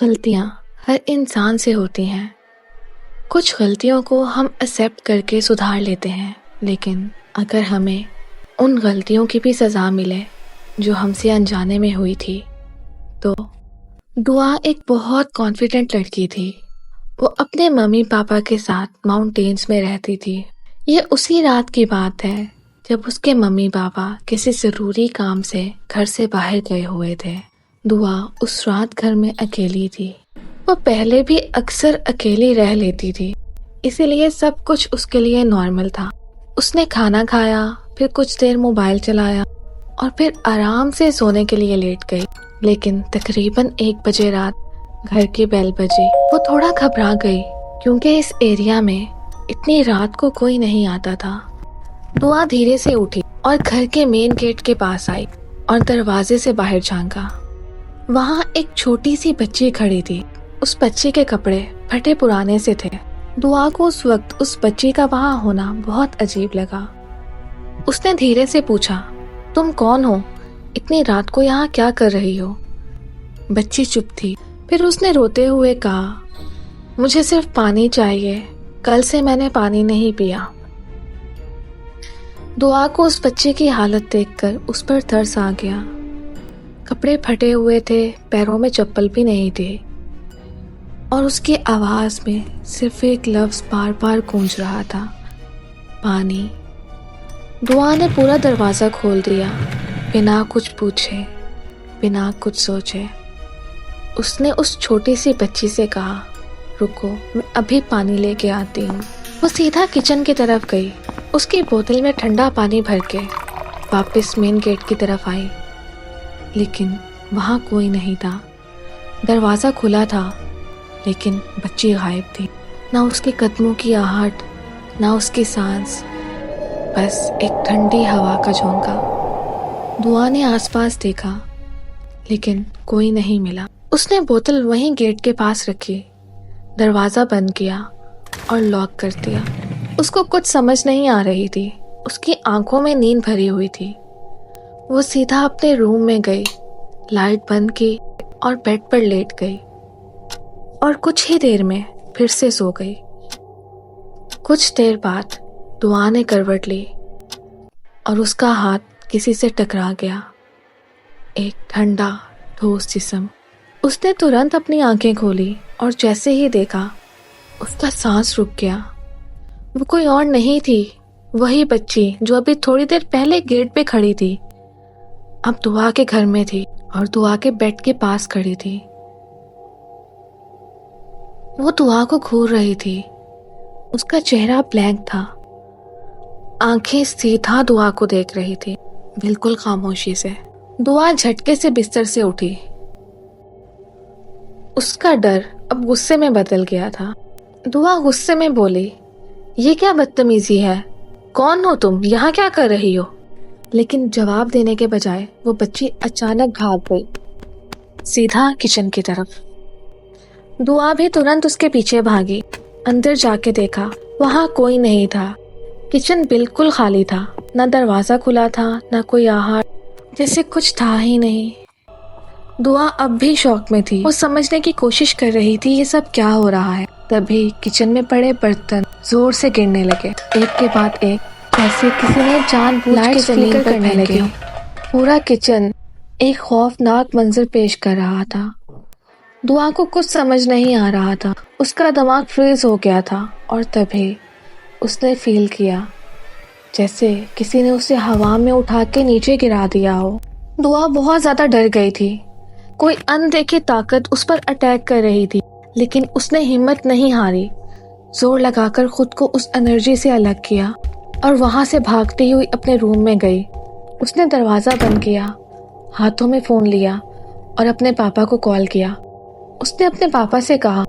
गलतियाँ हर इंसान से होती हैं। कुछ गलतियों को हम एक्सेप्ट करके सुधार लेते हैं, लेकिन अगर हमें उन गलतियों की भी सज़ा मिले जो हमसे अनजाने में हुई थी, तो दुआ एक बहुत कॉन्फिडेंट लड़की थी। वो अपने मम्मी पापा के साथ माउंटेन्स में रहती थी। ये उसी रात की बात है जब उसके मम्मी पापा किसी ज़रूरी काम से घर से बाहर गए हुए थे। दुआ उस रात घर में अकेली थी। वो पहले भी अक्सर अकेली रह लेती थी, इसीलिए सब कुछ उसके लिए नॉर्मल था। उसने खाना खाया, फिर कुछ देर मोबाइल चलाया और फिर आराम से सोने के लिए लेट गई। लेकिन तकरीबन 1 बजे रात घर की बेल बजी। वो थोड़ा घबरा गई क्योंकि इस एरिया में इतनी रात को कोई नहीं आता था। दुआ धीरे से उठी और घर के मेन गेट के पास आई और दरवाजे से बाहर झांका। वहाँ एक छोटी सी बच्ची खड़ी थी। उस बच्ची के कपड़े फटे पुराने से थे। दुआ को उस वक्त उस बच्ची का वहाँ होना बहुत अजीब लगा। उसने धीरे से पूछा, तुम कौन हो? इतनी रात को यहाँ क्या कर रही हो? बच्ची चुप थी। फिर उसने रोते हुए कहा, मुझे सिर्फ पानी चाहिए, कल से मैंने पानी नहीं पिया। दुआ को उस बच्चे की हालत देखकर उस पर तरस आ गया। कपड़े फटे हुए थे, पैरों में चप्पल भी नहीं थे और उसकी आवाज़ में सिर्फ एक लफ्ज़ बार बार गूंज रहा था, पानी। दुआ ने पूरा दरवाज़ा खोल दिया, बिना कुछ पूछे, बिना कुछ सोचे। उसने उस छोटी सी बच्ची से कहा, रुको, मैं अभी पानी लेके आती हूँ। वो सीधा किचन की तरफ गई। उसकी बोतल में ठंडा पानी भर के वापस मेन गेट की तरफ आई, लेकिन वहाँ कोई नहीं था। दरवाज़ा खुला था, लेकिन बच्ची गायब थी। ना उसके कदमों की आहट, ना उसकी सांस, बस एक ठंडी हवा का झोंका। दुआ ने आसपास देखा, लेकिन कोई नहीं मिला। उसने बोतल वहीं गेट के पास रखी, दरवाज़ा बंद किया और लॉक कर दिया। उसको कुछ समझ नहीं आ रही थी। उसकी आंखों में नींद भरी हुई थी। वो सीधा अपने रूम में गई, लाइट बंद की और बेड पर लेट गई और कुछ ही देर में फिर से सो गई। कुछ देर बाद दुआ ने करवट ली और उसका हाथ किसी से टकरा गया, एक ठंडा ठोस जिस्म। उसने तुरंत अपनी आंखें खोली और जैसे ही देखा, उसका सांस रुक गया। वो कोई और नहीं थी, वही बच्ची जो अभी थोड़ी देर पहले गेट पे खड़ी थी, अब दुआ के घर में थी और दुआ के बेड के पास खड़ी थी। वो दुआ को घूर रही थी। उसका चेहरा ब्लैंक था, आंखें सीधा दुआ को देख रही थी, बिल्कुल खामोशी से। दुआ झटके से बिस्तर से उठी। उसका डर अब गुस्से में बदल गया था। दुआ गुस्से में बोली, ये क्या बदतमीजी है? कौन हो तुम? यहाँ क्या कर रही हो? लेकिन जवाब देने के बजाय वो बच्ची अचानक भाग गई, सीधा किचन की तरफ। दुआ भी तुरंत उसके पीछे भागी। अंदर जाके देखा, वहाँ कोई नहीं था। किचन बिल्कुल खाली था, ना दरवाज़ा खुला था, ना कोई आहट, जैसे कुछ था ही नहीं। दुआ अब भी शॉक में थी। वो समझने की कोशिश कर रही थी ये सब क्या हो रहा है। तभी किचन में पड़े बर्तन जोर से गिरने लगे, एक के बाद एक, जैसे किसी ने जानबूझ के जमीन पर करने लगे। पूरा किचन एक खौफनाक मंजर पेश कर रहा था। दुआ को कुछ समझ नहीं आ रहा था। उसका दिमाग फ्रीज हो गया था और तभी उसने फील किया जैसे किसी ने उसे हवा में उठा के नीचे गिरा दिया हो। दुआ बहुत ज़्यादा डर गई थी। कोई अनदेखी ताकत उस पर अटैक कर रही थी, लेकिन उसने हिम्मत नहीं हारी। जोर लगाकर खुद को उस एनर्जी से अलग किया और वहाँ से भागती हुई अपने रूम में गई। उसने दरवाज़ा बंद किया, हाथों में फ़ोन लिया और अपने पापा को कॉल किया। उसने अपने पापा से कहा,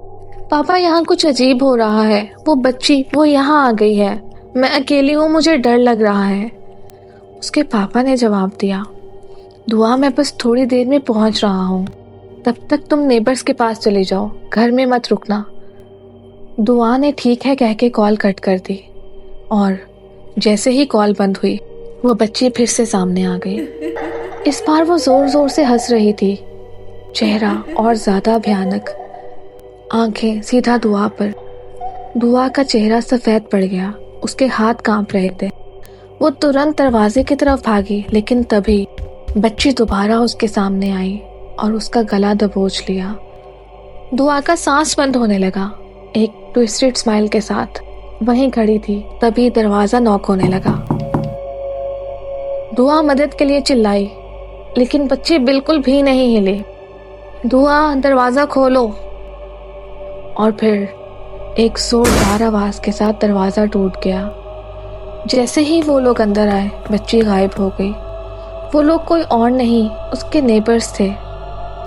पापा यहाँ कुछ अजीब हो रहा है, वो बच्ची वो यहाँ आ गई है, मैं अकेली हूँ, मुझे डर लग रहा है। उसके पापा ने जवाब दिया, दुआ मैं बस थोड़ी देर में पहुँच रहा हूँ, तब तक तुम नेबर्स के पास चले जाओ, घर में मत रुकना। दुआ ने ठीक है कह के कॉल कट कर दी और जैसे ही कॉल बंद हुई, वो बच्ची फिर से सामने आ गई। इस बार वो जोर जोर से हंस रही थी, चेहरा और ज्यादा भयानक। आंखें सीधा दुआ पर। दुआ का चेहरा सफ़ेद पड़ गया, उसके हाथ कांप रहे थे। वो तुरंत दरवाजे की तरफ भागी, लेकिन तभी बच्ची दोबारा उसके सामने आई और उसका गला दबोच लिया। दुआ का सांस बंद होने लगा। एक ट्विस्टेड स्माइल के साथ वहीं खड़ी थी, तभी दरवाज़ा नॉक होने लगा। दुआ मदद के लिए चिल्लाई, लेकिन बच्ची बिल्कुल भी नहीं हिले। दुआ, दरवाज़ा खोलो। और फिर एक जोरदार आवाज़ के साथ दरवाज़ा टूट गया। जैसे ही वो लोग अंदर आए, बच्ची गायब हो गई। वो लोग कोई और नहीं, उसके नेबर्स थे।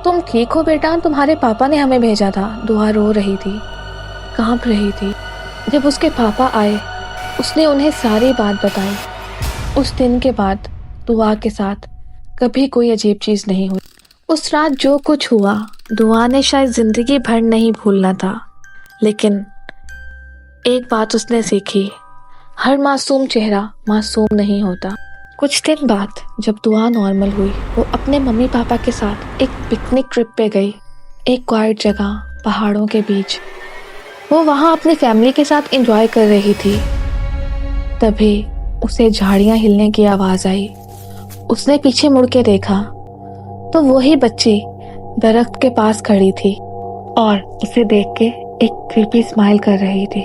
तुम ठीक हो बेटा? तुम्हारे पापा ने हमें भेजा था। दुआ रो रही थी, कांप रही थी। जब उसके पापा आए, उसने उन्हें सारी बात बताई। उस दिन के बाद दुआ के साथ कभी कोई अजीब चीज़ नहीं हुई। उस रात जो कुछ हुआ, दुआ ने शायद ज़िंदगी भर नहीं भूलना था। लेकिन एक बात उसने सीखी, हर मासूम चेहरा मासूम नहीं होता। कुछ दिन बाद जब दुआ नॉर्मल हुई, वो अपने मम्मी पापा के साथ एक पिकनिक ट्रिप पे गई, एक क्वाइट जगह पहाड़ों के बीच। वो वहाँ अपनी फैमिली के साथ एंजॉय कर रही थी। तभी उसे झाड़ियाँ हिलने की आवाज़ आई। उसने पीछे मुड़ के देखा तो वही बच्ची दरख्त के पास खड़ी थी और उसे देख के एक क्रीपी स्माइल कर रही थी।